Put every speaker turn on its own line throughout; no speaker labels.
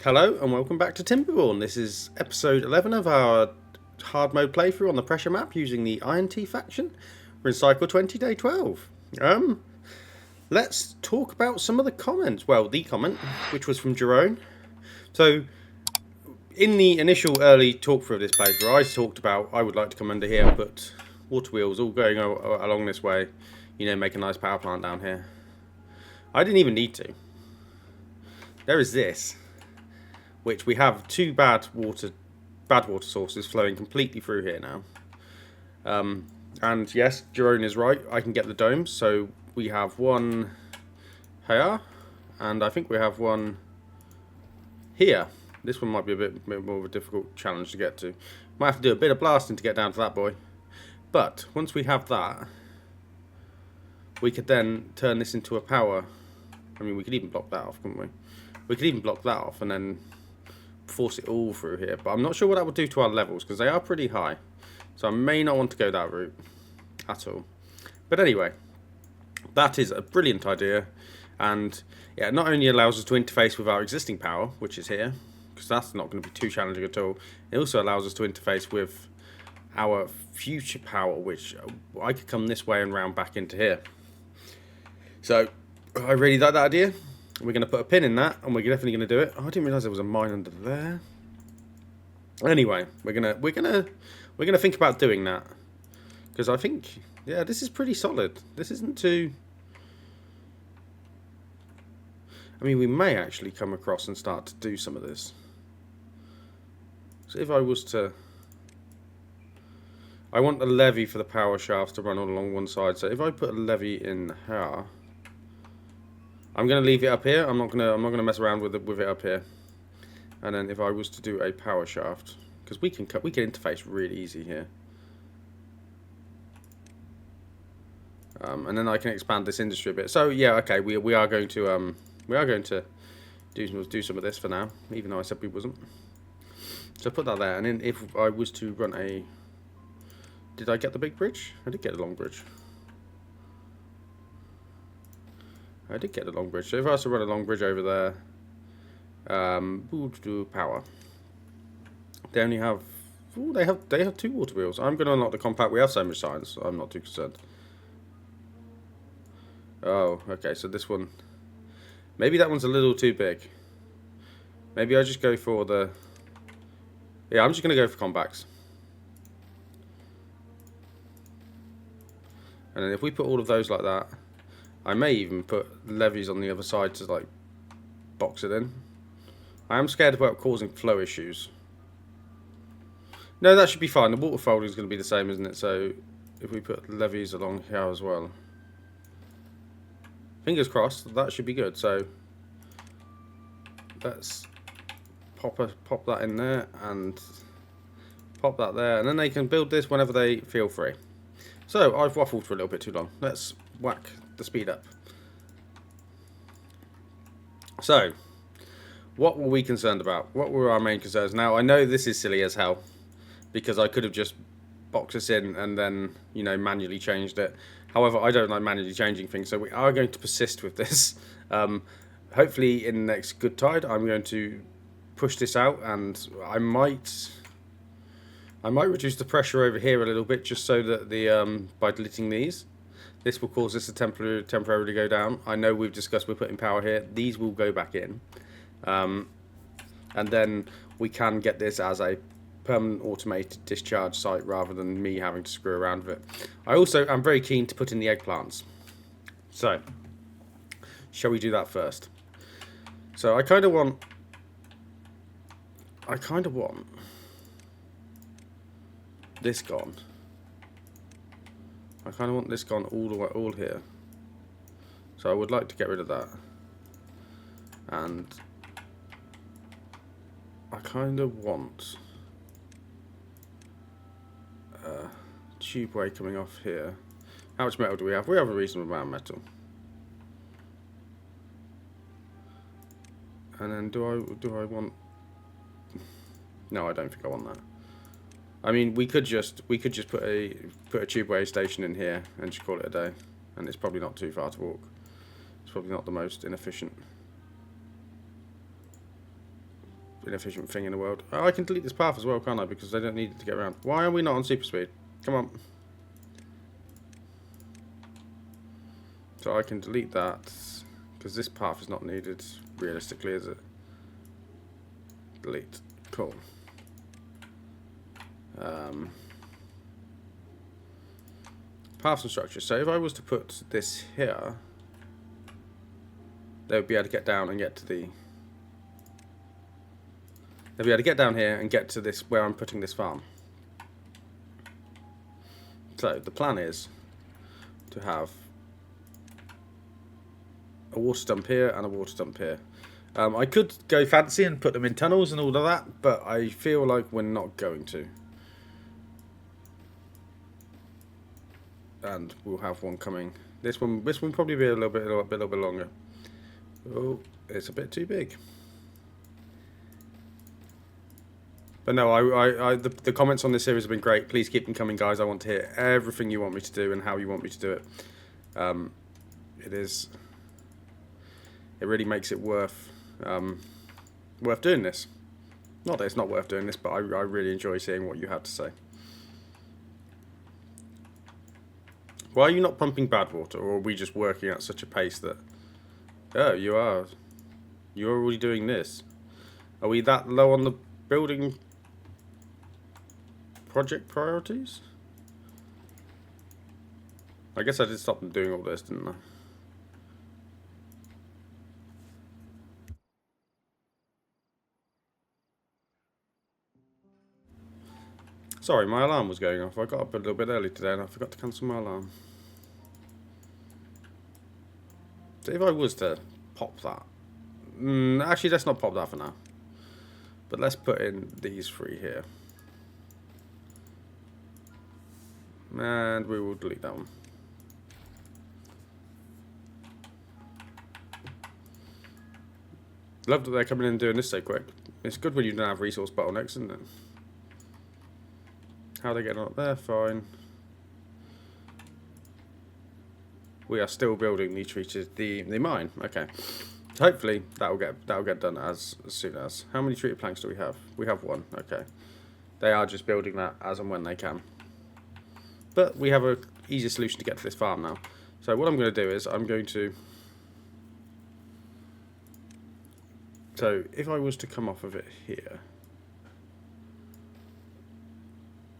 Hello and welcome back to Timberborn. This is episode 11 of our hard mode playthrough on the pressure map using the Ironteeth faction. We're in cycle 20, day 12. Let's talk about some of the comments. Well, the comment, which was from Jerome. So, in the initial early talk through of this playthrough, I talked about I would like to come under here and put water wheels all going along this way. You know, make a nice power plant down here. I didn't even need to. There is this, which we have two bad water sources flowing completely through here now. And yes, Jerome is right. I can get the domes. So we have one here, and I think we have one here. This one might be a bit more of a difficult challenge to get to. Might have to do a bit of blasting to get down to that boy. But once we have that, we could then turn this into a power. I mean, we could even block that off, couldn't we? We could even block that off and then force it all through here. But I'm not sure what that would do to our levels, because they are pretty high. So I may not want to go that route at all. But anyway, that is a brilliant idea. And yeah, it not only allows us to interface with our existing power, which is here, because that's not going to be too challenging at all. It also allows us to interface with our future power, which I could come this way and round back into here. So I really like that idea. We're going to put a pin in that, and we're definitely going to do it. Oh, I didn't realise there was a mine under there. Anyway, we're gonna think about doing that, because I think, yeah, this is pretty solid. This isn't too. I mean, we may actually come across and start to do some of this. So if I was to, I want a levee for the power shafts to run all along one side. So if I put a levee in here. I'm going to leave it up here. I'm not going to mess around with it up here. And then if I was to do a power shaft, because we can interface really easy here. And then I can expand this industry a bit. So yeah, okay, we are going to do some of this for now, even though I said we wasn't. So put that there, and then if I was to run a, did I get the big bridge? I did get a long bridge. I did get a long bridge. So if I was to run a long bridge over there, we'll do power. They only have, ooh, they have two water wheels. I'm going to unlock the compact. We have so much science, so I'm not too concerned. Oh, okay. So this one, maybe that one's a little too big. Maybe I just go for the. Yeah, I'm just going to go for compacts. And then if we put all of those like that. I may even put levees on the other side to like box it in. I am scared about causing flow issues. No, that should be fine. The water folding is going to be the same, isn't it? So if we put levees along here as well. Fingers crossed, that should be good. So let's pop that in there and pop that there. And then they can build this whenever they feel free. So I've waffled for a little bit too long. Let's whack the speed up. So, what were we concerned about? What were our main concerns? Now, I know this is silly as hell, because I could have just boxed this in and then, you know, manually changed it. However, I don't like manually changing things, so we are going to persist with this. Hopefully, in the next good tide, I'm going to push this out, and I might reduce the pressure over here a little bit, just so that the by deleting these. This will cause this to temporarily go down. I know we've discussed we're putting power here. These will go back in. And then we can get this as a permanent automated discharge site rather than me having to screw around with it. I also am very keen to put in the eggplants. So, shall we do that first? So I kind of want this gone. I kind of want this gone all the way, all here. So I would like to get rid of that. And I kind of want a tubeway coming off here. How much metal do we have? We have a reasonable amount of metal. And then do I want? No, I don't think I want that. I mean, we could just put a tubeway station in here and just call it a day, and it's probably not too far to walk. It's probably not the most inefficient. inefficient thing in the world. Oh, I can delete this path as well, can't I? Because they don't need it to get around. Why are we not on super speed? Come on. So I can delete that, because this path is not needed, realistically, is it? Delete. Cool. Paths and structures. So if I was to put this here, they would be able to get down and get to the... They'll be able to get down here and get to this, where I'm putting this farm. So the plan is to have a water dump here and a water dump here. I could go fancy and put them in tunnels and all of that, but I feel like we're not going to. And we'll have one coming. This one probably be a little bit longer. Oh, it's a bit too big. But no, the comments on this series have been great. Please keep them coming, guys. I want to hear everything you want me to do and how you want me to do it. It really makes it worth doing this. Not that it's not worth doing this, but I really enjoy seeing what you have to say. Why are you not pumping Badwater, or are we just working at such a pace that... Oh, you are. You're already doing this. Are we that low on the building project priorities? I guess I did stop them doing all this, didn't I? Sorry, my alarm was going off. I got up a little bit early today and I forgot to cancel my alarm. So if I was to pop that... actually, let's not pop that for now. But let's put in these three here. And we will delete that one. Love that they're coming in and doing this so quick. It's good when you don't have resource bottlenecks, isn't it? How are they getting on up there? Fine. We are still building the mine. Okay. So hopefully that'll get done as soon as. How many treated planks do we have? We have one. Okay. They are just building that as and when they can. But we have an easy solution to get to this farm now. So what I'm going to do is I'm going to... So if I was to come off of it here...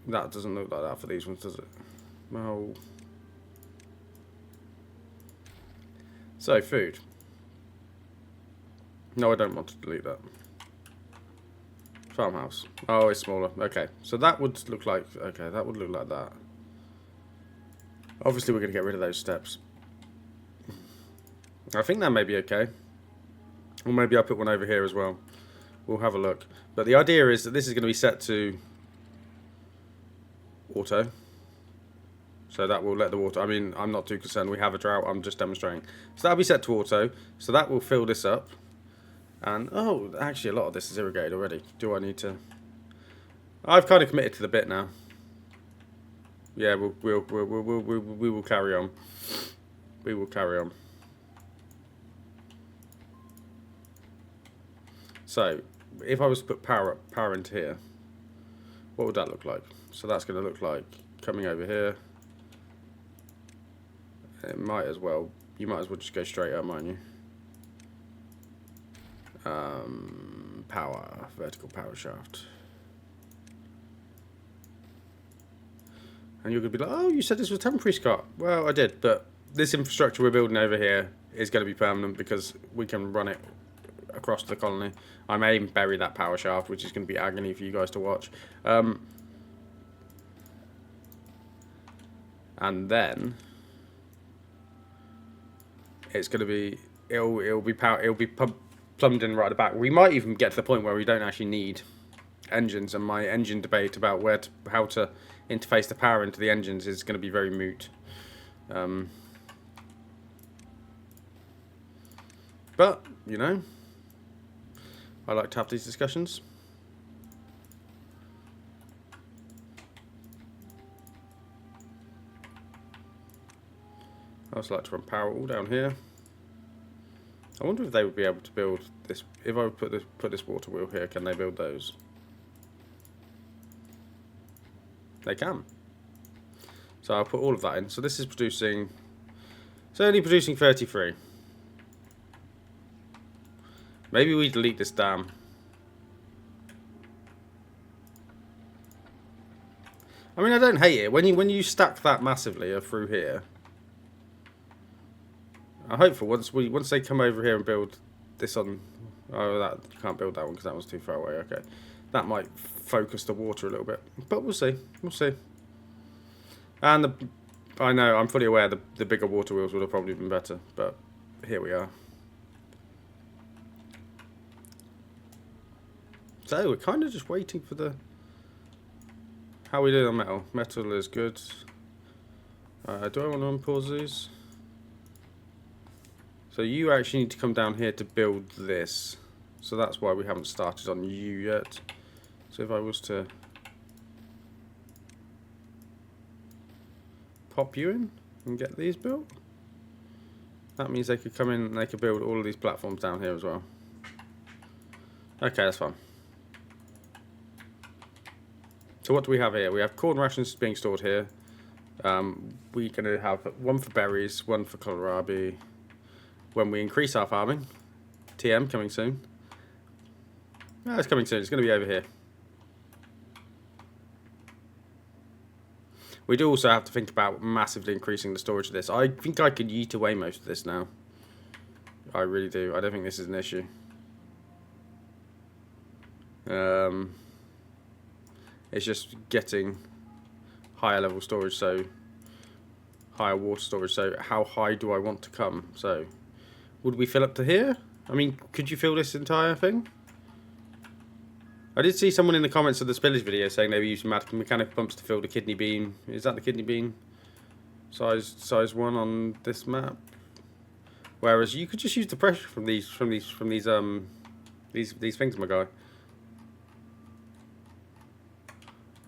That doesn't look like that for these ones, does it? No. So, food. No, I don't want to delete that. Farmhouse. Oh, it's smaller. Okay. So that would look like... Okay, that would look like that. Obviously, we're going to get rid of those steps. I think that may be okay. Or maybe I'll put one over here as well. We'll have a look. But the idea is that this is going to be set to... auto, so that will let the water... I mean, I'm not too concerned. We have a drought. I'm just demonstrating. So that'll be set to auto. So that will fill this up. And, oh, actually a lot of this is irrigated already. Do I need to... I've kind of committed to the bit now. Yeah, we will carry on. We will carry on. So, if I was to put power into here, what would that look like? So that's going to look like coming over here. It might as well. You might as well just go straight up, mightn't you? Power, vertical power shaft. And you're going to be like, oh, you said this was temporary, Scott. Well, I did, but this infrastructure we're building over here is going to be permanent because we can run it across the colony. I may even bury that power shaft, which is going to be agony for you guys to watch. And then it's going to be it'll be plumbed in right at the back. We might even get to the point where we don't actually need engines, and my engine debate about how to interface the power into the engines is going to be very moot. But you know, I like to have these discussions. I also like to run power all down here. I wonder if they would be able to build this. If I put this water wheel here, can they build those? They can. So I'll put all of that in. So this is producing. It's only producing 33. Maybe we delete this dam. I mean, I don't hate it when you stack that massively through here. I hope for once they come over here and build this on. Oh, that you can't build that one because that one's too far away. Okay, that might focus the water a little bit, but we'll see. We'll see. And I know I'm fully aware the bigger water wheels would have probably been better, but here we are. So we're kind of just waiting for the. How are we doing on metal? Metal is good. Do I want to unpause these? So you actually need to come down here to build this. So that's why we haven't started on you yet. So if I was to pop you in and get these built, that means they could come in and they could build all of these platforms down here as well. Okay, that's fine. So what do we have here? We have corn rations being stored here. We're going to have one for berries, one for kohlrabi. When we increase our farming, TM coming soon. No, it's coming soon. It's going to be over here. We do also have to think about massively increasing the storage of this. I think I could eat away most of this now. I really do. I don't think this is an issue. It's just getting higher level storage, so higher water storage. So how high do I want to come? So would we fill up to here? I mean, could you fill this entire thing? I did see someone in the comments of the spillage video saying they were using mechanical pumps to fill the kidney bean. Is that the kidney bean size 1 on this map? Whereas you could just use the pressure from these things, my guy.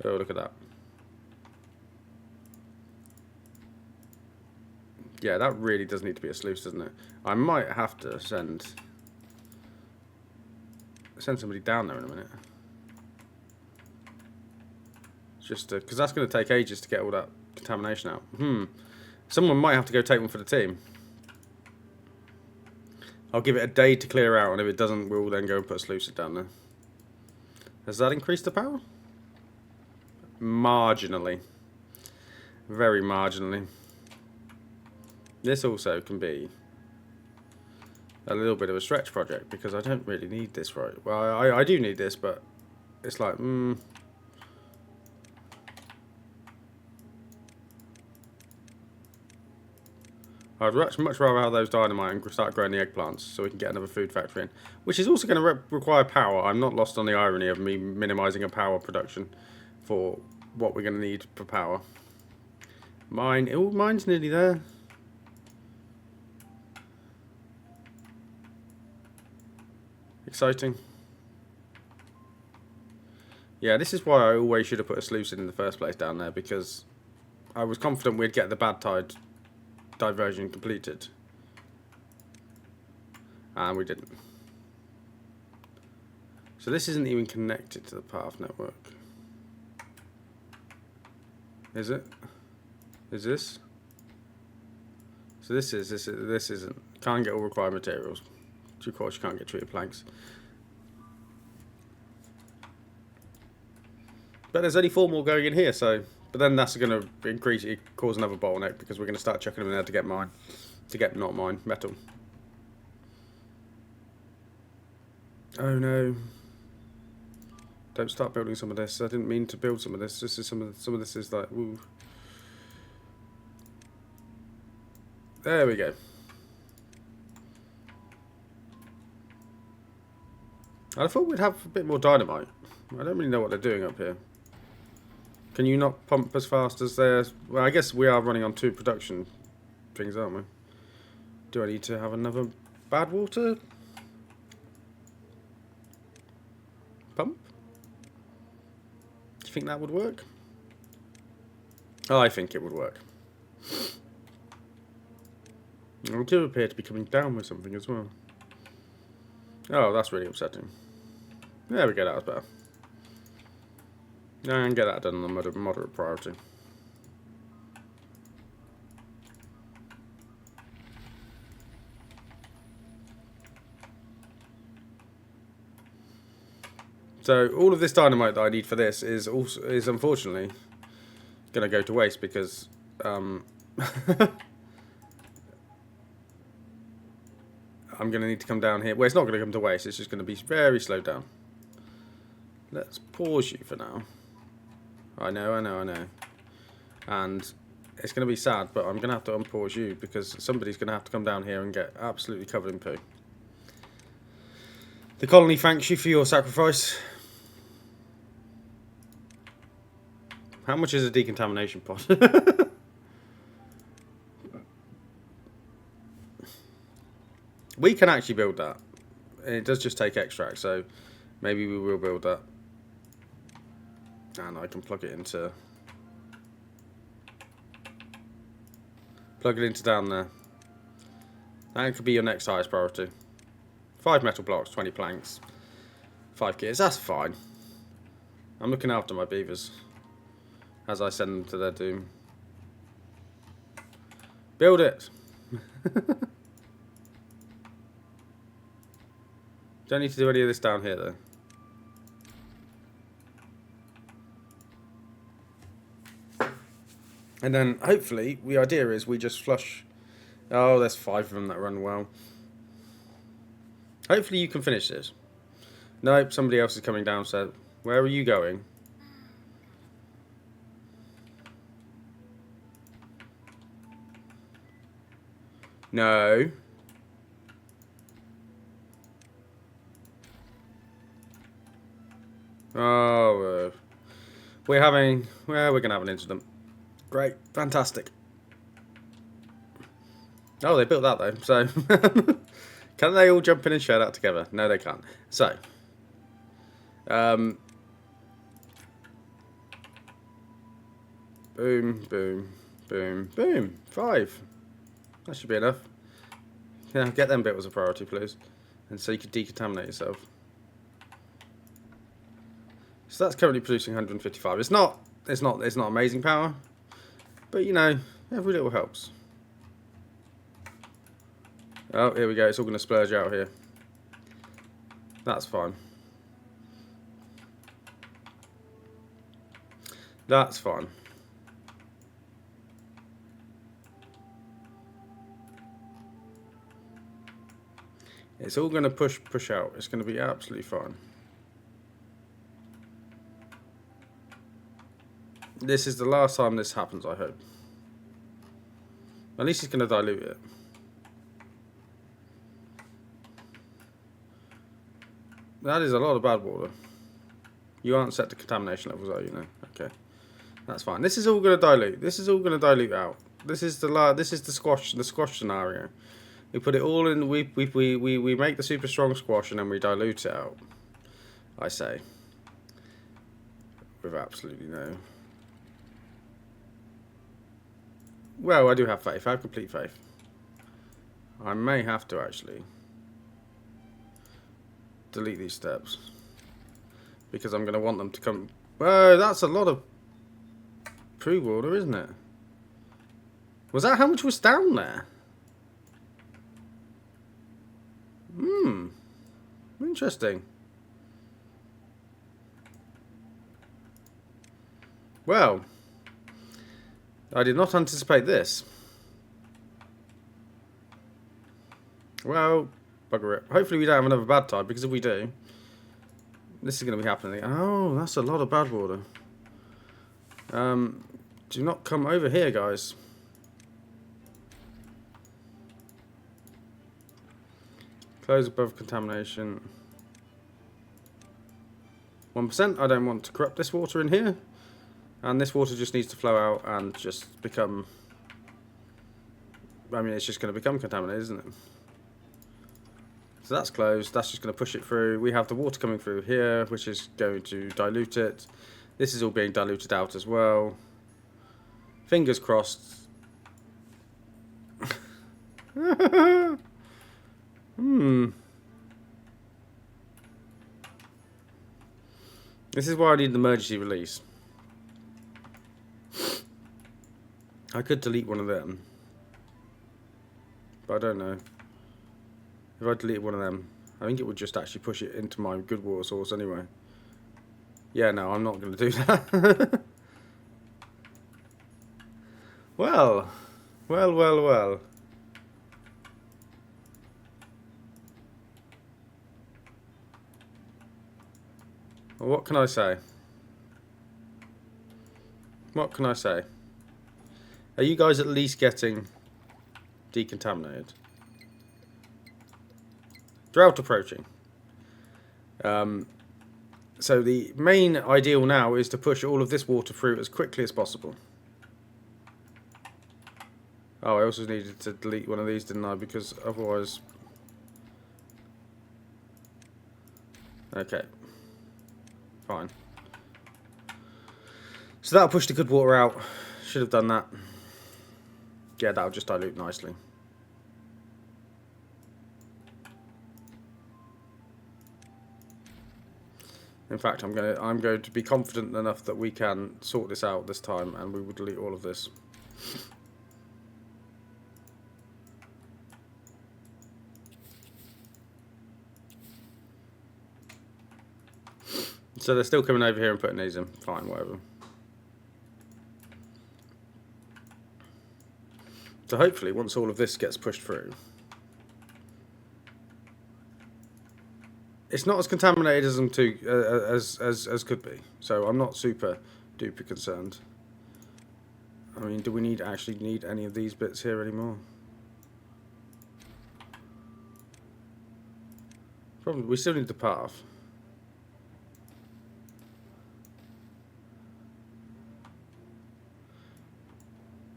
Oh, look at that. Yeah, that really does need to be a sluice, doesn't it? I might have to send somebody down there in a minute. Just because that's going to take ages to get all that contamination out. Someone might have to go take one for the team. I'll give it a day to clear out, and if it doesn't, we'll then go and put a sluice down there. Has that increased the power? Marginally. Very marginally. This also can be a little bit of a stretch project because I don't really need this, right? Well, I do need this, but it's like, I'd much rather have those dynamite and start growing the eggplants so we can get another food factory in, which is also going to require power. I'm not lost on the irony of me minimising a power production for what we're going to need for power. Mine's nearly there. Exciting. Yeah, this is why I always should have put a sluice in the first place down there, because I was confident we'd get the bad tide diversion completed. And we didn't. So this isn't even connected to the path network. Is it? Is this? So this isn't. Can't get all required materials. Of course you can't get treated planks. But there's only 4 more going in here, so... But then that's going to cause another bottleneck, because we're going to start chucking them in there to get mine. Not mine, metal. Oh no. Don't start building some of this. I didn't mean to build some of this. This is some of this is like, ooh. There we go. I thought we'd have a bit more dynamite. I don't really know what they're doing up here. Can you not pump as fast as theirs? Well, I guess we are running on 2 production things, aren't we? Do I need to have another Badwater pump? Do you think that would work? Oh, I think it would work. I do appear to be coming down with something as well. Oh, that's really upsetting. There we go, that was better. And get that done on the moderate priority. So all of this dynamite that I need for this is unfortunately going to go to waste because I'm going to need to come down here. Well, it's not going to come to waste. It's just going to be very slowed down. Let's pause you for now. I know. And it's going to be sad, but I'm going to have to unpause you because somebody's going to have to come down here and get absolutely covered in poo. The colony thanks you for your sacrifice. How much is a decontamination pot? We can actually build that. It does just take extract, so maybe we will build that. And I can plug it into down there. That could be your next highest priority. 5 metal blocks, 20 planks, 5 gears. That's fine. I'm looking after my beavers as I send them to their doom. Build it. Don't need to do any of this down here though. And then hopefully the idea is we just flush. Oh, there's 5 of them that run well. Hopefully you can finish this. Nope, somebody else is coming down. So where are you going? No. Oh, we're gonna have an incident. Great, fantastic. Oh, they built that though. So can they all jump in and share that together? No, they can't. So, boom, boom, boom, boom. 5. That should be enough. Yeah, get them built as a priority, please, and so you can decontaminate yourself. So that's currently producing 155. It's not amazing power, but you know, every little helps. Oh, here we go. It's all going to splurge out here. That's fine. That's fine. It's all going to push out. It's going to be absolutely fine. This is the last time this happens, I hope. At least it's going to dilute it. That is a lot of bad water. You aren't set to contamination levels, are you? No. Okay, that's fine. This is all going to dilute. This is all going to dilute out. This is the squash scenario. We put it all in. We make the super strong squash and then we dilute it out. I say, with absolutely no. Well, I do have faith. I have complete faith. I may have to actually delete these steps because I'm going to want them to come. Whoa, that's a lot of poo water, isn't it? Was that how much was down there? Interesting. Well, I did not anticipate this. Well, bugger it. Hopefully we don't have another bad tide, because if we do, this is going to be happening. Oh, that's a lot of bad water. Do not come over here, guys. Close above contamination. 1%. I don't want to corrupt this water in here. And this water just needs to flow out and just become... I mean, it's just going to become contaminated, isn't it? So that's closed. That's just going to push it through. We have the water coming through here, which is going to dilute it. This is all being diluted out as well. Fingers crossed. This is why I need an emergency release. I could delete one of them. But I don't know. If I delete one of them, I think it would just actually push it into my good water source anyway. Yeah, no, I'm not going to do that. Well. Well. Well, what can I say? What can I say? Are you guys at least getting decontaminated? Drought approaching. So the main ideal now is to push all of this water through as quickly as possible. Oh, I also needed to delete one of these, didn't I? Because otherwise... Okay. Fine. So that'll push the good water out. Should have done that. Yeah, that'll just dilute nicely. In fact, I'm going to be confident enough that we can sort this out this time, and we will delete all of this. So they're still coming over here and putting these in. Fine, whatever. So hopefully, once all of this gets pushed through, it's not as contaminated as them as could be. So I'm not super duper concerned. I mean, do we actually need any of these bits here anymore? Probably. We still need the path.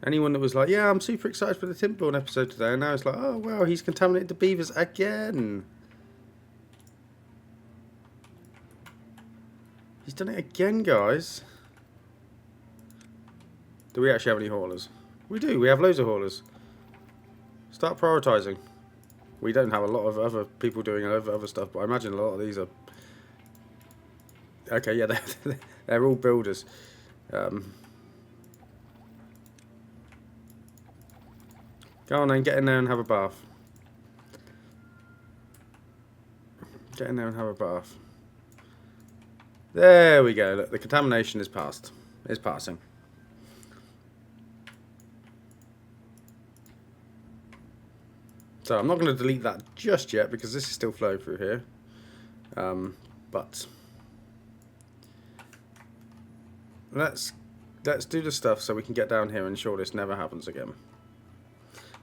Anyone that was like, yeah, I'm super excited for the Timberborn episode today, and now it's like, oh wow, he's contaminated the beavers again. He's done it again, guys. Do we actually have any haulers? We do, we have loads of haulers. Start prioritising. We don't have a lot of other people doing other stuff, but I imagine a lot of these are... Okay, yeah, they're all builders. Go on then, get in there and have a bath. Get in there and have a bath. There we go, look, the contamination is passed. It's passing. So I'm not going to delete that just yet because this is still flowing through here. But let's do the stuff so we can get down here and ensure this never happens again.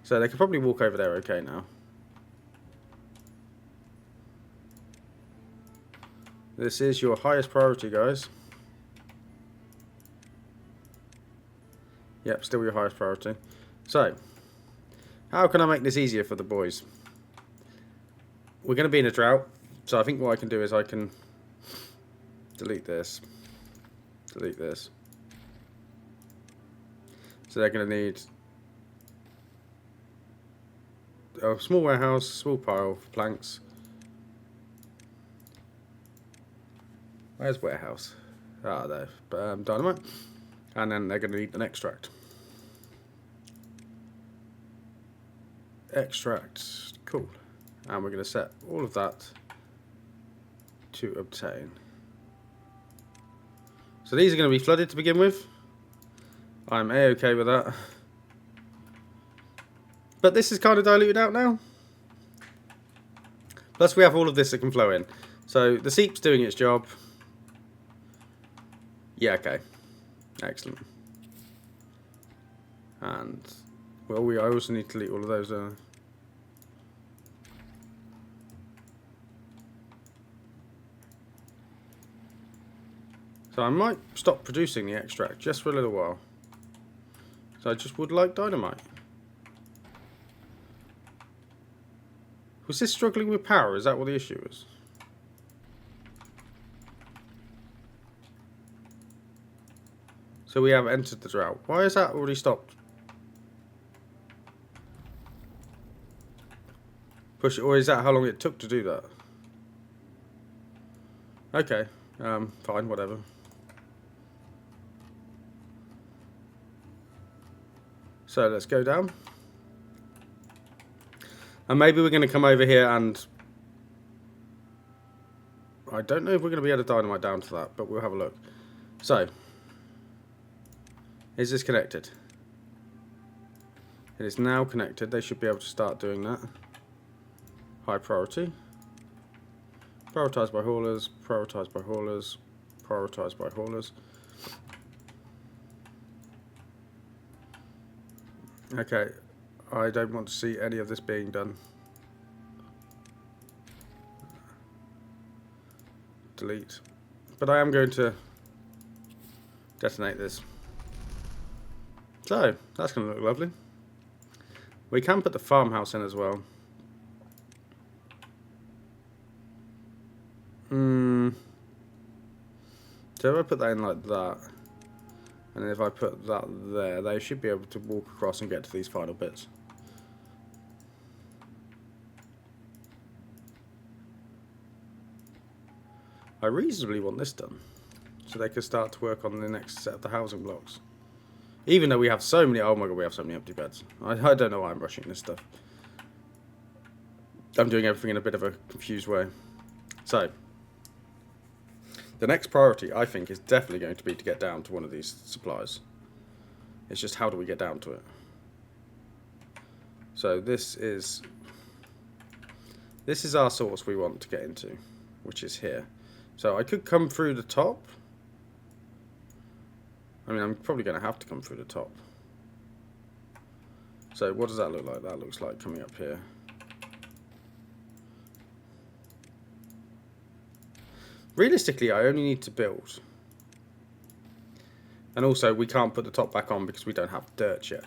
So they can probably walk over there okay now. This is your highest priority, guys. Yep, still your highest priority. So, how can I make this easier for the boys? We're going to be in a drought, so I think what I can do is I can delete this. Delete this. So they're going to need a small warehouse, small pile of planks. Where's warehouse? Ah, there. Dynamite. And then they're going to need an extract. Extract. Cool. And we're going to set all of that to obtain. So these are going to be flooded to begin with. I'm A-okay with that. But this is kind of diluted out now. Plus we have all of this that can flow in. So the seep's doing its job. Yeah, okay. Excellent. And, well, I also need to delete all of those. So I might stop producing the extract just for a little while. So I just would like dynamite. Was this struggling with power? Is that what the issue is? So we have entered the drought. Why is that already stopped? Push it, or is that how long it took to do that? Okay, Fine, whatever. So let's go down. And maybe we're going to come over here and... I don't know if we're going to be able to dynamite down to that, but we'll have a look. So, is this connected? It is now connected. They should be able to start doing that. High priority. Prioritised by haulers, prioritised by haulers, prioritised by haulers. Okay, I don't want to see any of this being done. Delete. But I am going to detonate this. So, that's going to look lovely. We can put the farmhouse in as well. So if I put that in like that, and then if I put that there, they should be able to walk across and get to these final bits. I reasonably want this done, so they can start to work on the next set of the housing blocks. Even though we have so many, oh my god, we have so many empty beds. I don't know why I'm rushing this stuff. I'm doing everything in a bit of a confused way. So, the next priority, I think, is definitely going to be to get down to one of these supplies. It's just how do we get down to it? So this is our source we want to get into, which is here. So I could come through the top. I mean, I'm probably going to have to come through the top. So what does that look like? That looks like coming up here. Realistically, I only need to build. And also, we can't put the top back on because we don't have dirt yet.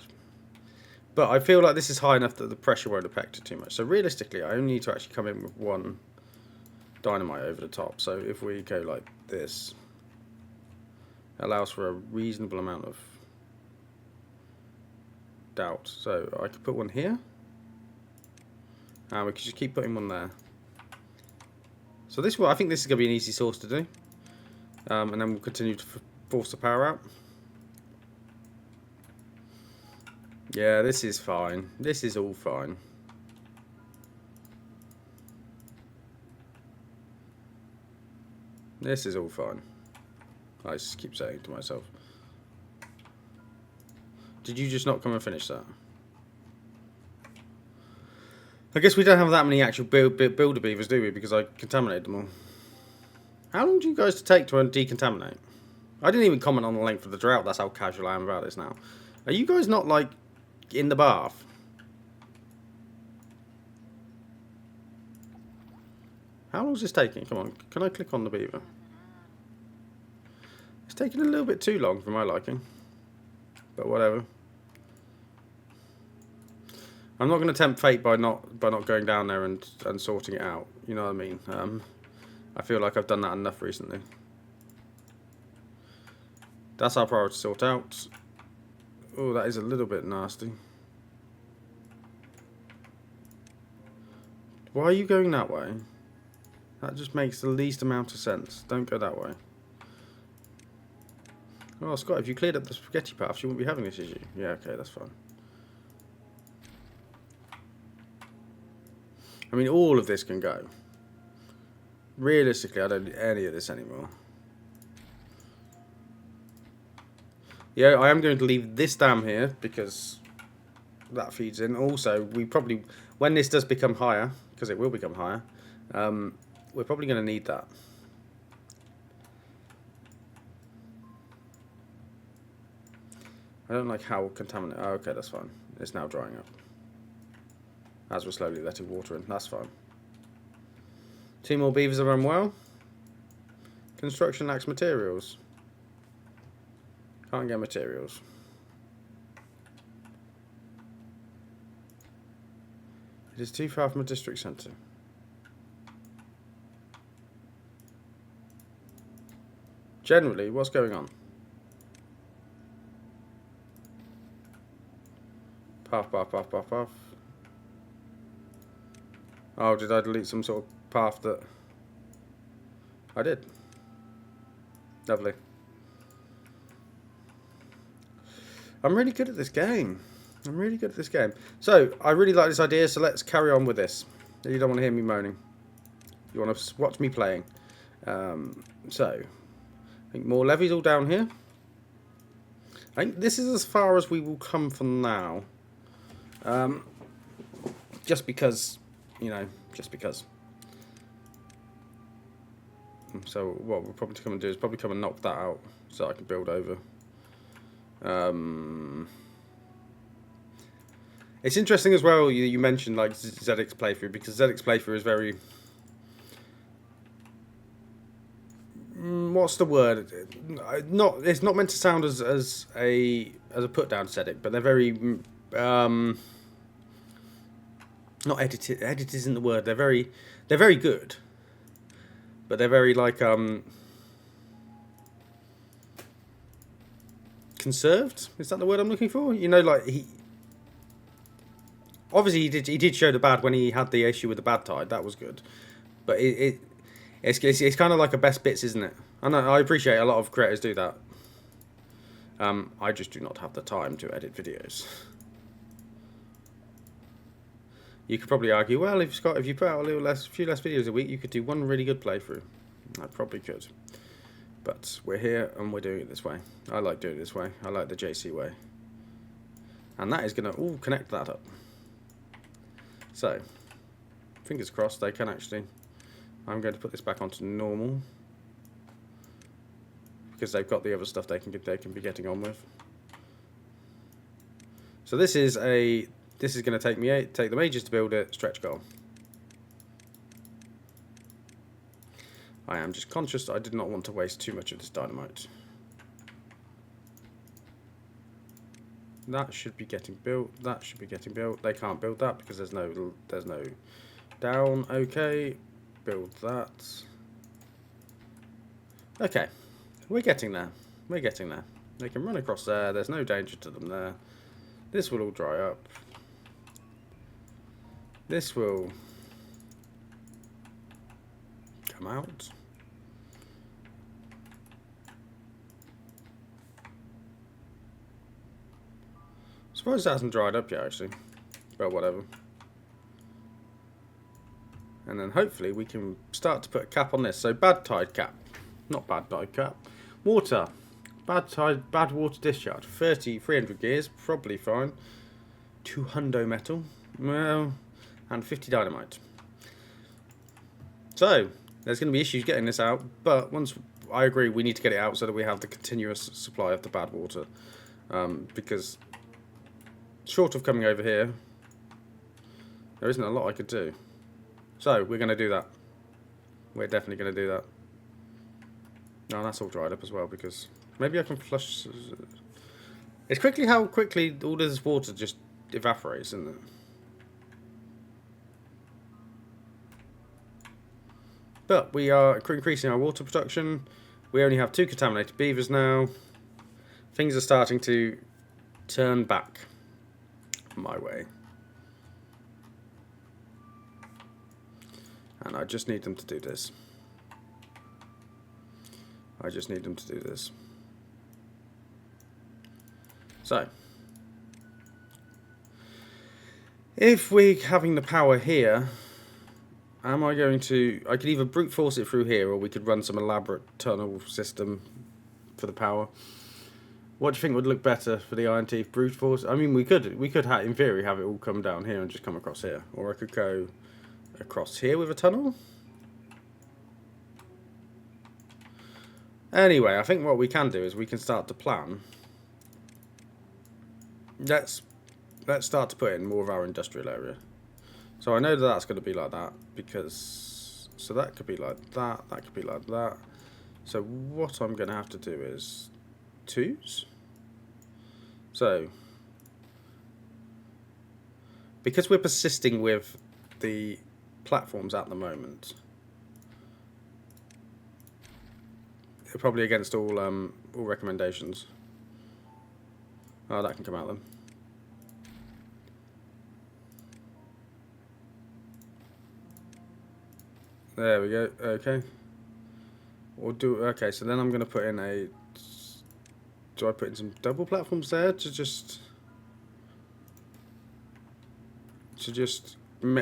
But I feel like this is high enough that the pressure won't affect it too much. So realistically, I only need to actually come in with one dynamite over the top. So if we go like this, it allows for a reasonable amount of doubt. So I could put one here. And we could just keep putting one there. So this, I think this is going to be an easy source to do. And then we'll continue to force the power out. Yeah, this is fine. This is all fine. This is all fine. I just keep saying to myself. Did you just not come and finish that? I guess we don't have that many actual builder beavers, do we? Because I contaminated them all. How long do you guys take to decontaminate? I didn't even comment on the length of the drought. That's how casual I am about this now. Are you guys not, like, in the bath? How long is this taking? Come on. Can I click on the beaver? It's taking a little bit too long for my liking. But whatever. I'm not going to tempt fate by not going down there and sorting it out. You know what I mean? I feel like I've done that enough recently. That's our priority to sort out. Oh, that is a little bit nasty. Why are you going that way? That just makes the least amount of sense. Don't go that way. Oh, Scott, if you cleared up the spaghetti paths, you wouldn't be having this issue. Yeah, okay, that's fine. I mean, all of this can go. Realistically, I don't need any of this anymore. Yeah, I am going to leave this dam here because that feeds in. Also, we probably, when this does become higher, because it will become higher, we're probably going to need that. I don't like how contaminated. Oh, okay, that's fine. It's now drying up. As we're slowly letting water in. That's fine. 2 more beavers are unwell. Construction lacks materials. Can't get materials. It is too far from a district centre. Generally, what's going on? Path, path, path, path, path. Oh, did I delete some sort of path that... I did. Lovely. I'm really good at this game. So, I really like this idea, so let's carry on with this. You don't want to hear me moaning. You want to watch me playing. So, I think more levies all down here. I think this is as far as we will come for now. Just because, you know, just because. So what we'll probably come and do is probably come and knock that out so I can build over. It's interesting as well, you mentioned like ZX playthrough, because ZX playthrough is very... what's the word? It's not meant to sound as a put down ZX, but they're very... not edited. Edit isn't the word. They're very good, but they're very like conserved. Is that the word I'm looking for? You know, like obviously he did show the bad when he had the issue with the bad tide. That was good, but it's kind of like a best bits, isn't it? I know, I appreciate a lot of creators do that. I just do not have the time to edit videos. You could probably argue, well, if you put out a few less videos a week, you could do one really good playthrough. I probably could, but we're here and we're doing it this way. I like doing it this way. I like the JC way, and that is going to all connect that up. So, fingers crossed they can actually. I'm going to put this back onto normal because they've got the other stuff they can be getting on with. So this is going to take them ages to build it. Stretch goal. I am just conscious I did not want to waste too much of this dynamite. That should be getting built. That should be getting built. They can't build that because there's no down. Okay, build that. Okay, we're getting there. We're getting there. They can run across there. There's no danger to them there. This will all dry up. This will come out. Suppose it hasn't dried up yet, actually. But whatever. And then hopefully we can start to put a cap on this. So bad tide cap. Not bad tide cap. Water. Bad tide, bad water discharge. 300 gears, probably fine. 200 metal. Well, and 50 dynamite. So, there's going to be issues getting this out, but once I agree we need to get it out so that we have the continuous supply of the bad water. Because short of coming over here, there isn't a lot I could do. So, we're going to do that. We're definitely going to do that. No, that's all dried up as well, because maybe I can flush... It's how quickly all this water just evaporates, isn't it? But we are increasing our water production. We only have 2 contaminated beavers now. Things are starting to turn back my way. And I just need them to do this. I just need them to do this. So, if we're having the power here, am I going to... I could either brute force it through here, or we could run some elaborate tunnel system for the power. What do you think would look better for the Ironteeth? Brute force? I mean, we could in theory have it all come down here and just come across here, or I could go across here with a tunnel. Anyway, I think what we can do is we can start to plan. Let's start to put in more of our industrial area. So I know that that's going to be like that, because... So that could be like that, that could be like that. So what I'm going to have to do is 2s. So, because we're persisting with the platforms at the moment, they're probably against all recommendations. Oh, that can come out then. There we go. Okay. Or do... Okay, so then I'm going to put in a... Do I put in some double platforms there to just...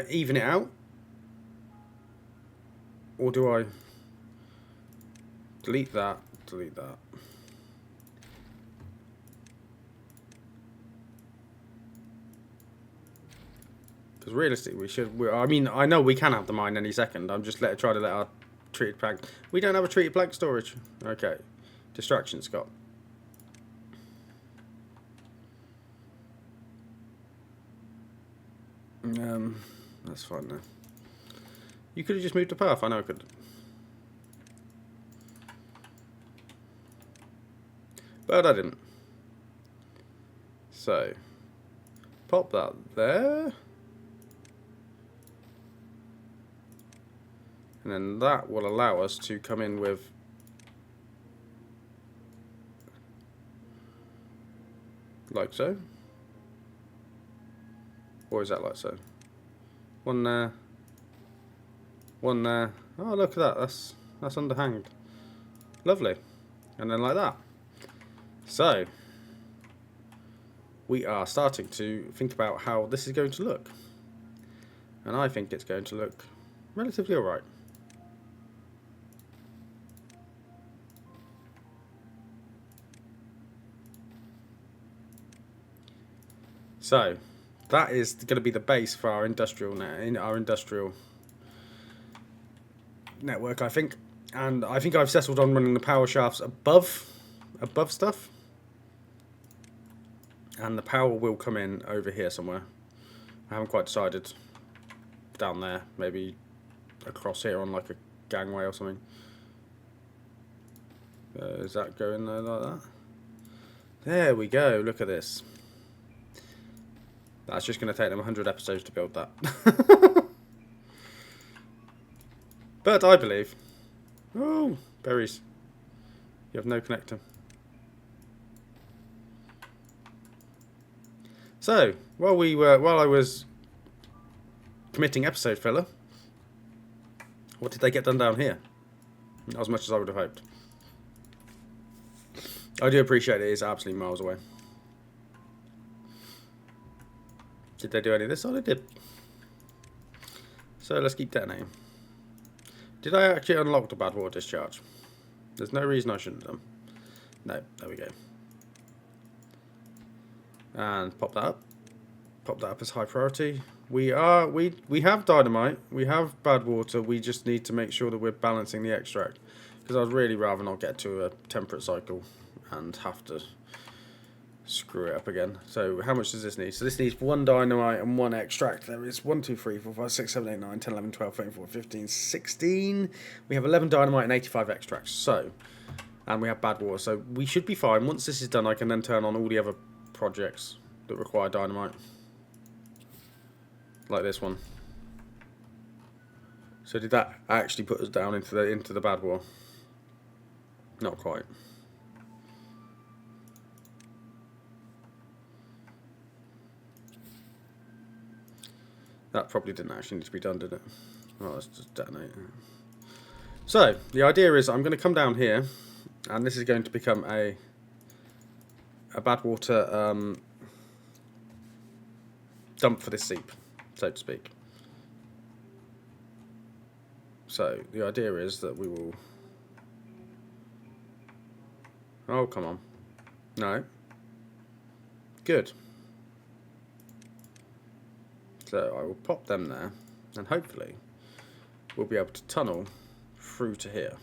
even it out? Or do I... Delete that. Delete that. Because realistically, we should... I mean, I know we can have the mine any second. I'm just trying to let our treated plank... We don't have a treated plank storage. Okay. Distraction, Scott. That's fine now. You could have just moved the path. I know I could. But I didn't. So, pop that there. And then that will allow us to come in with like so. Or is that like so? One there. One there. Oh, look at that. That's underhanged. Lovely. And then like that. So, we are starting to think about how this is going to look. And I think it's going to look relatively alright. So, that is going to be the base for our industrial network, I think. And I think I've settled on running the power shafts above stuff. And the power will come in over here somewhere. I haven't quite decided. Down there, maybe across here on like a gangway or something. Is that going there like that? There we go, look at this. That's just going to take them 100 episodes to build that. But I believe... Oh, berries. You have no connector. So, while I was committing episode filler, what did they get done down here? Not as much as I would have hoped. I do appreciate it is absolutely miles away. Did they do any of this? Oh, they did. So let's keep detonating. Did I actually unlock the Badwater discharge? There's no reason I shouldn't have done. No, there we go. And pop that up. Pop that up as high priority. We have dynamite. We have Badwater. We just need to make sure that we're balancing the extract. Because I'd really rather not get to a temperate cycle and have to screw it up again. So how much does this need? So this needs 1 dynamite and 1 extract. There is 1, 2, 3, 4, 5, 6, 7, 8, 9, 10, 11, 12, 13, 14, 15, 16. We have 11 dynamite and 85 extracts. So, and we have Badwater. So we should be fine. Once this is done, I can then turn on all the other projects that require dynamite. Like this one. So did that actually put us down into the Badwater? Not quite. That probably didn't actually need to be done, did it? Oh, let's just detonate. So, the idea is I'm going to come down here, and this is going to become a Badwater dump for this seep, so to speak. So, the idea is that we will... Oh, come on. No. Good. So I will pop them there, and hopefully we'll be able to tunnel through to here.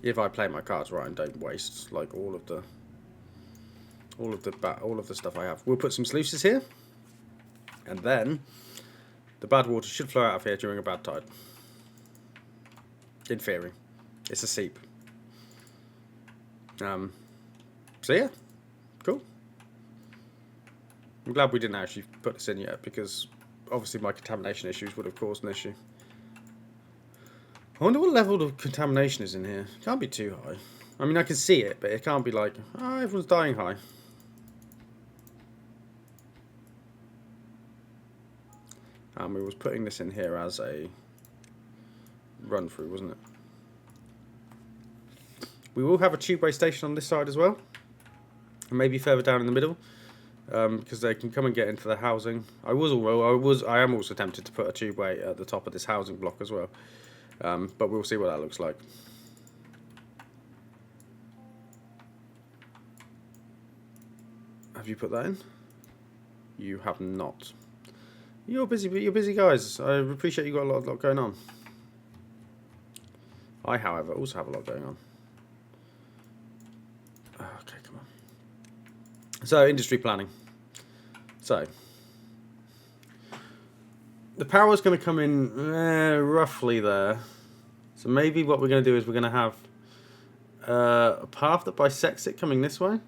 If I play my cards right and don't waste like all of the stuff I have. We'll put some sluices here, and then the Badwater should flow out of here during a bad tide. In theory, it's a seep. So yeah, cool. I'm glad we didn't actually put this in yet, because obviously my contamination issues would have caused an issue. I wonder what level of contamination is in here. It can't be too high. I mean, I can see it, but it can't be like, oh, everyone's dying high. And we was putting this in here as a run through, wasn't it? We will have a tubeway station on this side as well, and maybe further down in the middle, because they can come and get into the housing. I am also tempted to put a tubeway at the top of this housing block as well, but we'll see what that looks like. Have you put that in? You have not. You're busy guys. I appreciate you got a lot going on. I, however, also have a lot going on. Okay, come on. So, industry planning. So, the power is going to come in roughly there. So maybe what we're going to do is we're going to have a path that bisects it coming this way.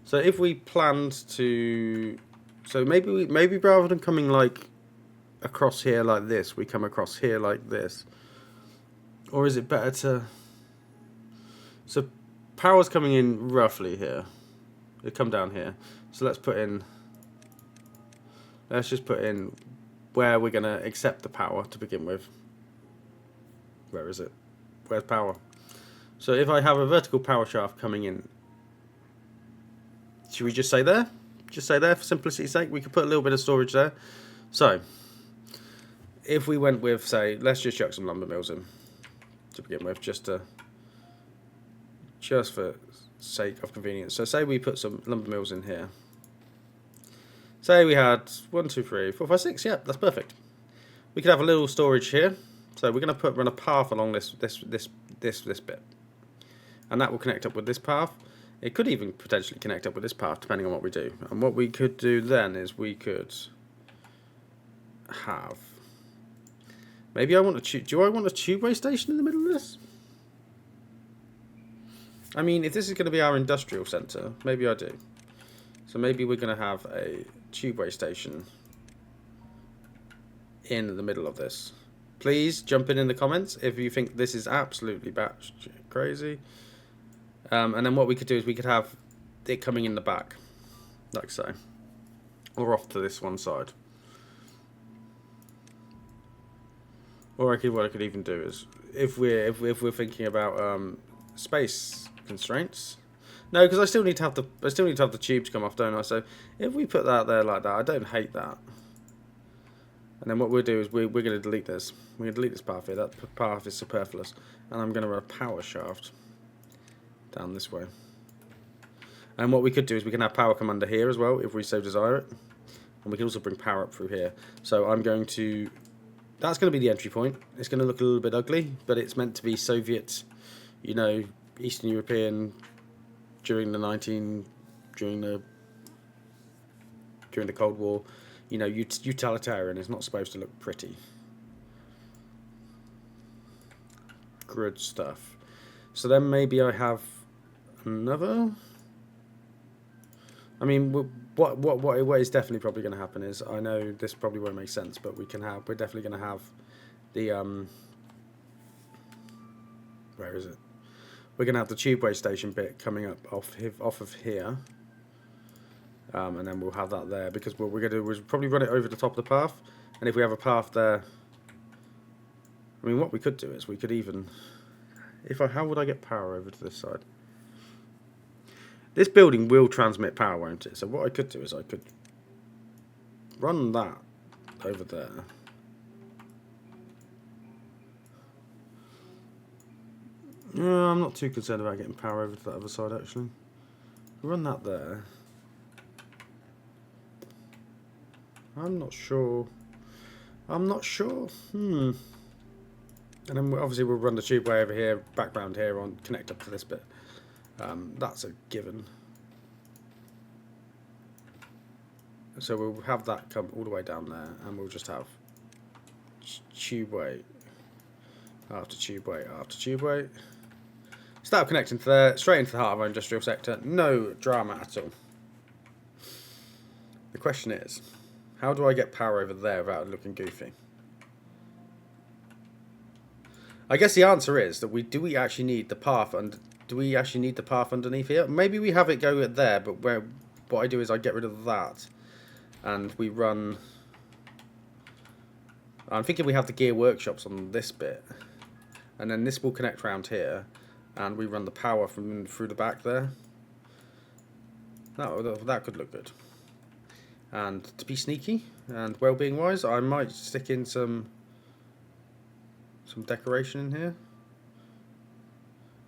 So if we planned to, so maybe rather than coming like across here like this, we come across here like this. Or is it better to, so power's coming in roughly here. It come down here. So let's just put in where we're going to accept the power to begin with. Where is it? Where's power? So if I have a vertical power shaft coming in, should we just say there? Just say there for simplicity's sake. We could put a little bit of storage there. So if we went with, say, let's just chuck some lumber mills in to begin with, just for sake of convenience. So say we put some lumber mills in here. Say we had 1, 2, 3, 4, 5, 6. Yeah, that's perfect. We could have a little storage here. So we're going to run a path along this bit, and that will connect up with this path. It could even potentially connect up with this path, depending on what we do. And what we could do then is we could have. Maybe I want a do I want a tubeway station in the middle of this? I mean, if this is going to be our industrial centre, maybe I do. So maybe we're going to have a tubeway station in the middle of this. Please jump in the comments if you think this is absolutely batch crazy. And then what we could do is we could have it coming in the back, like so, or off to this one side. Or what I could even do is, if we're thinking about space constraints. No, because I still need to have the tubes come off, don't I? So if we put that there like that, I don't hate that. And then what we'll do is we're going to delete this. We're going to delete this path here. That path is superfluous. And I'm going to run a power shaft down this way. And what we could do is we can have power come under here as well, if we so desire it. And we can also bring power up through here. So I'm going to... That's going to be the entry point. It's going to look a little bit ugly, but it's meant to be Soviet, you know, Eastern European during the Cold War. You know, utilitarian is not supposed to look pretty. Good stuff. So then maybe I have another. I mean, what is definitely probably going to happen is, I know this probably won't make sense, but we're definitely going to have the where is it? We're going to have the tubeway station bit coming up off of here. And then we'll have that there, because what we're going to do is probably run it over the top of the path. And if we have a path there, I mean, what we could do is we could even, how would I get power over to this side? This building will transmit power, won't it? So what I could do is I could run that over there. No, I'm not too concerned about getting power over to that other side, actually. Run that there. I'm not sure. And then obviously we'll run the tubeway over here, background here, on connect up to this bit. That's a given. So we'll have that come all the way down there, and we'll just have tubeway after tubeway after tubeway. Start connecting to there, straight into the heart of our industrial sector. No drama at all. The question is, how do I get power over there without looking goofy? I guess the answer is that do we actually need the path underneath here? Maybe we have it go at there, but what I do is I get rid of that, and we run. I'm thinking we have the gear workshops on this bit, and then this will connect round here, and we run the power from through the back there. That could look good. And to be sneaky and well-being wise, I might stick in some decoration in here.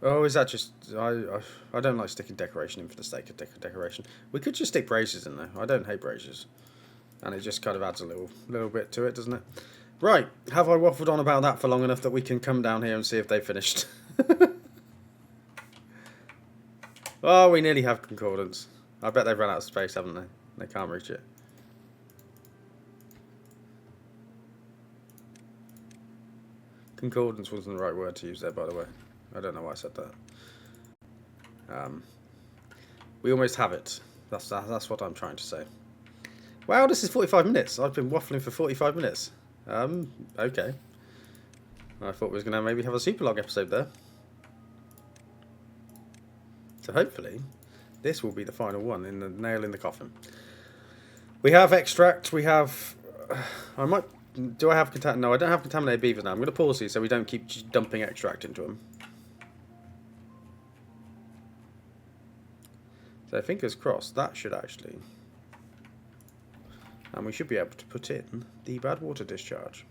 Oh, is that just... I don't like sticking decoration in for the sake of decoration. We could just stick braziers in there. I don't hate braziers. And it just kind of adds a little bit to it, doesn't it? Right, have I waffled on about that for long enough that we can come down here and see if they've finished? Oh, we nearly have concordance. I bet they've run out of space, haven't they? They can't reach it. Concordance wasn't the right word to use there, by the way. I don't know why I said that. We almost have it. That's what I'm trying to say. Wow, this is 45 minutes. I've been waffling for 45 minutes. Okay. I thought we was going to maybe have a super long episode there. So hopefully, this will be the final one, in the nail in the coffin. We have extract. We have... I might... Do I have... No, I don't have contaminated beavers now. I'm going to pause these so we don't keep dumping extract into them. So fingers crossed, that should actually... And we should be able to put in the Badwater discharge.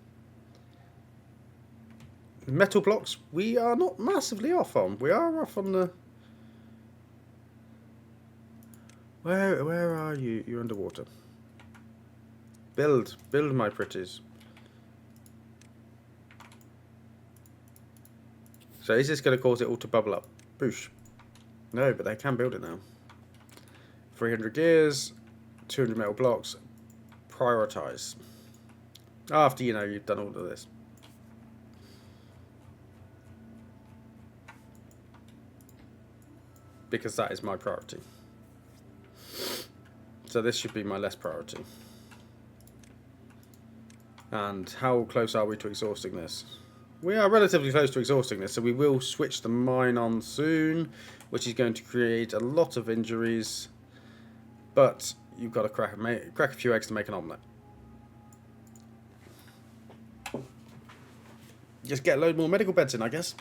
Metal blocks, we are not massively off on. We are off on the... Where are you? You're underwater. Build my pretties. So is this going to cause it all to bubble up? Boosh. No, but they can build it now. 300 gears, 200 metal blocks. Prioritize. After, you know, you've done all of this. Because that is my priority. So this should be my less priority. And how close are we to exhausting this? We are relatively close to exhausting this, so we will switch the mine on soon, which is going to create a lot of injuries. But you've got to crack a few eggs to make an omelette. Just get a load more medical beds in, I guess.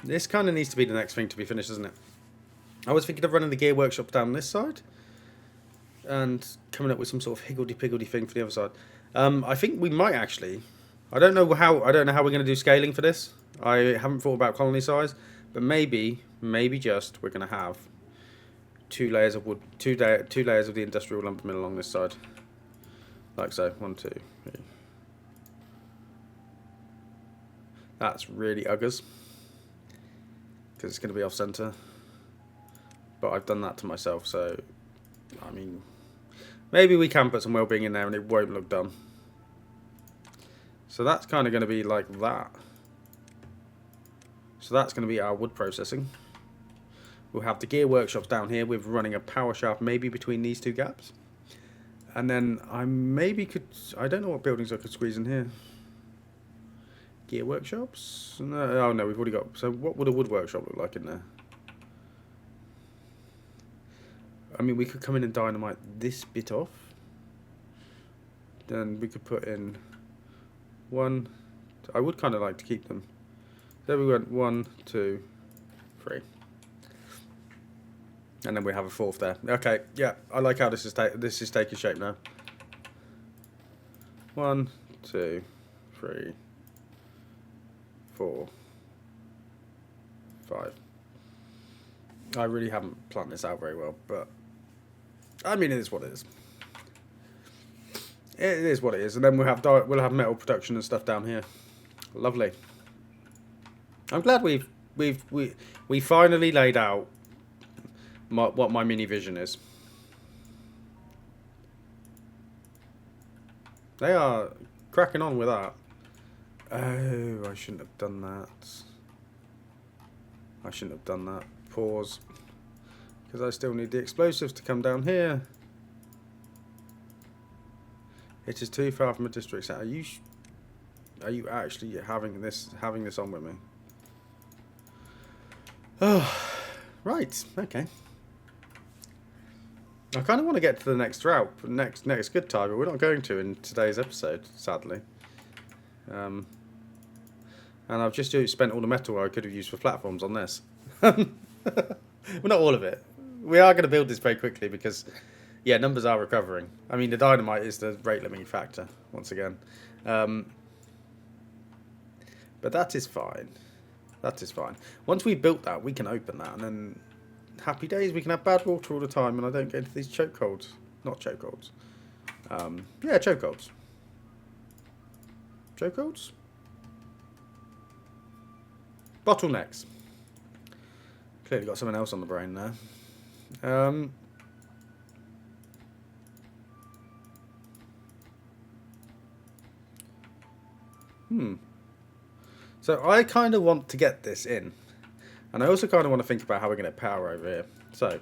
This kind of needs to be the next thing to be finished, doesn't it? I was thinking of running the gear workshop down this side and coming up with some sort of higgledy-piggledy thing for the other side. I think we might actually... I don't know how we're going to do scaling for this. I haven't thought about colony size, but maybe just we're going to have 2 layers of wood, two layers of the industrial lumber mill along this side, like so. 1, 2, 3. That's really uggers because it's going to be off center. But I've done that to myself, so I mean, maybe we can put some well-being in there and it won't look dumb. So that's kind of going to be like that. So that's going to be our wood processing. We'll have the gear workshops down here with running a power shaft maybe between these 2 gaps. And then I maybe could... I don't know what buildings I could squeeze in here. Gear workshops? No, oh no, we've already got... So what would a wood workshop look like in there? I mean, we could come in and dynamite this bit off. Then we could put in... 1... I would kind of like to keep them. There we went. 1, 2, 3. And then we have a 4th there. Okay, yeah, I like how this is taking shape now. 1, 2, 3, 4, 5. I really haven't planned this out very well, but I mean, it is what it is. It is what it is, and then we'll have metal production and stuff down here. Lovely. I'm glad we finally laid out what my mini vision is. They are cracking on with that. Oh, I shouldn't have done that. I shouldn't have done that. Pause. Because I still need the explosives to come down here. It is too far from a district center. Are you actually having this on with me? Oh, right. Okay. I kind of want to get to the next drought, next good time, but we're not going to in today's episode, sadly. And I've just spent all the metal I could have used for platforms on this. Well, not all of it. We are going to build this very quickly because, yeah, numbers are recovering. I mean, the dynamite is the rate limiting factor, once again. But that is fine. That is fine. Once we've built that, we can open that, and then happy days. We can have Badwater all the time, and I don't get into these chokeholds. Not chokeholds. Yeah, chokeholds. Chokeholds? Bottlenecks. Clearly got something else on the brain there. So I kind of want to get this in. And I also kind of want to think about how we're going to power over here. So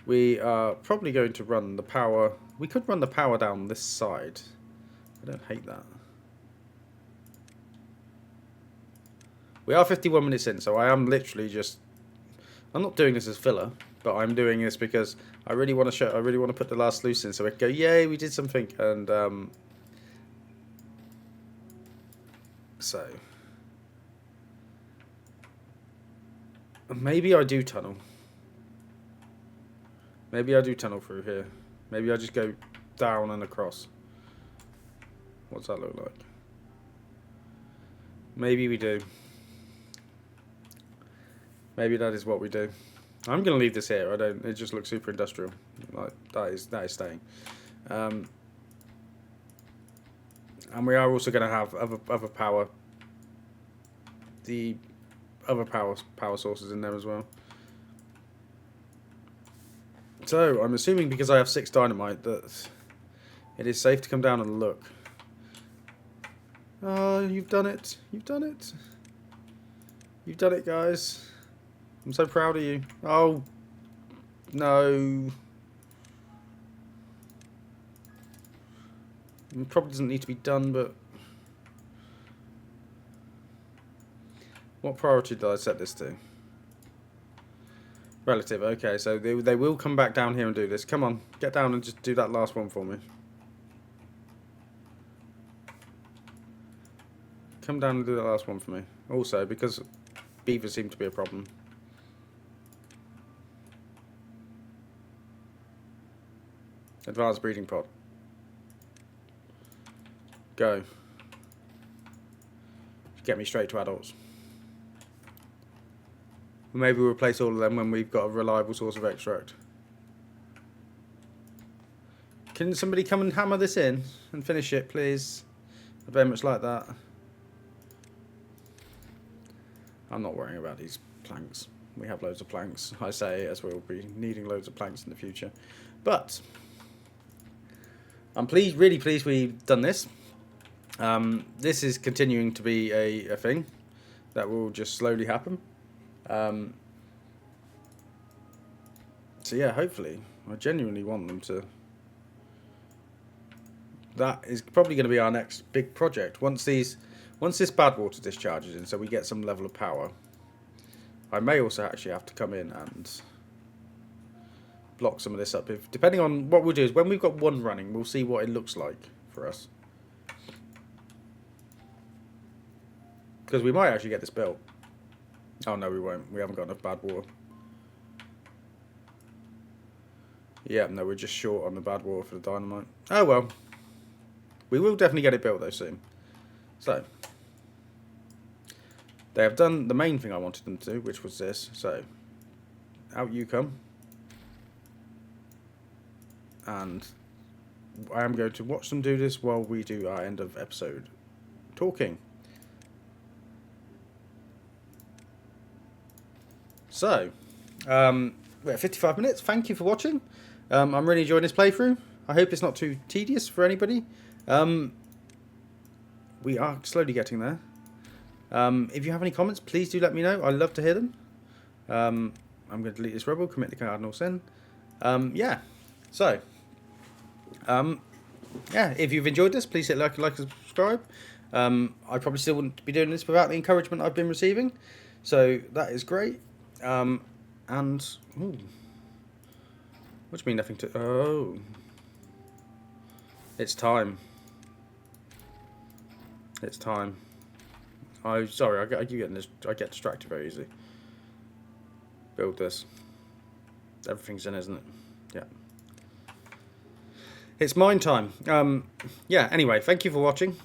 we are probably going to run the power. We could run the power down this side. I don't hate that. We are 51 minutes in, so I am literally just... I'm not doing this as filler, but I'm doing this because I really want to show... I really want to put the last sluice in so we can go, yay, we did something. And so... Maybe I do tunnel. Maybe I do tunnel through here. Maybe I just go down and across. What's that look like? Maybe we do. Maybe that is what we do. I'm going to leave this here. I don't. It just looks super industrial. Like that is staying. And we are also going to have other power. The other power sources in there as well. So I'm assuming because I have 6 dynamite that it is safe to come down and look. Oh, you've done it! You've done it! You've done it, guys! I'm so proud of you. Oh no! It probably doesn't need to be done, but what priority did I set this to? Relative, okay, so they will come back down here and do this. Come on, get down and just do that last one for me. Come down and do that last one for me. Also, because beavers seem to be a problem. Advanced breeding pod. Go. Get me straight to adults. Maybe we'll replace all of them when we've got a reliable source of extract. Can somebody come and hammer this in and finish it, please? I'd very much like that. I'm not worrying about these planks. We have loads of planks. I say as we'll be needing loads of planks in the future. But I'm really pleased we've done this. This is continuing to be a thing that will just slowly happen. So yeah, hopefully, I genuinely want them to. That is probably going to be our next big project. Once this Badwater discharges in, so we get some level of power. I may also actually have to come in and block some of this up. Depending on what we'll do is when we've got one running, we'll see what it looks like for us. Because we might actually get this built. Oh no, we won't. We haven't got enough Badwater. Yeah, no, we're just short on the Badwater for the dynamite. Oh well. We will definitely get it built though soon. So, they have done the main thing I wanted them to do, which was this. So, out you come. And I am going to watch them do this while we do our end of episode talking. So, we're at 55 minutes. Thank you for watching. I'm really enjoying this playthrough. I hope it's not too tedious for anybody. We are slowly getting there. If you have any comments, please do let me know. I love to hear them. I'm going to delete this rebel, commit the cardinal sin. Yeah. So, yeah, if you've enjoyed this, please hit like and subscribe. I probably still wouldn't be doing this without the encouragement I've been receiving. So, that is great. And ooh, What do you mean nothing to... Oh. It's time. It's time. Sorry, I get distracted very easily. Build this. Everything's in, isn't it? Yeah. It's mine time. Yeah, anyway, thank you for watching.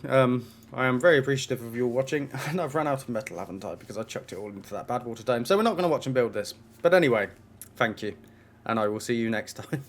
I am very appreciative of you all watching. And I've run out of metal, haven't I? Because I chucked it all into that Badwater dome. So we're not going to watch and build this. But anyway, thank you. And I will see you next time.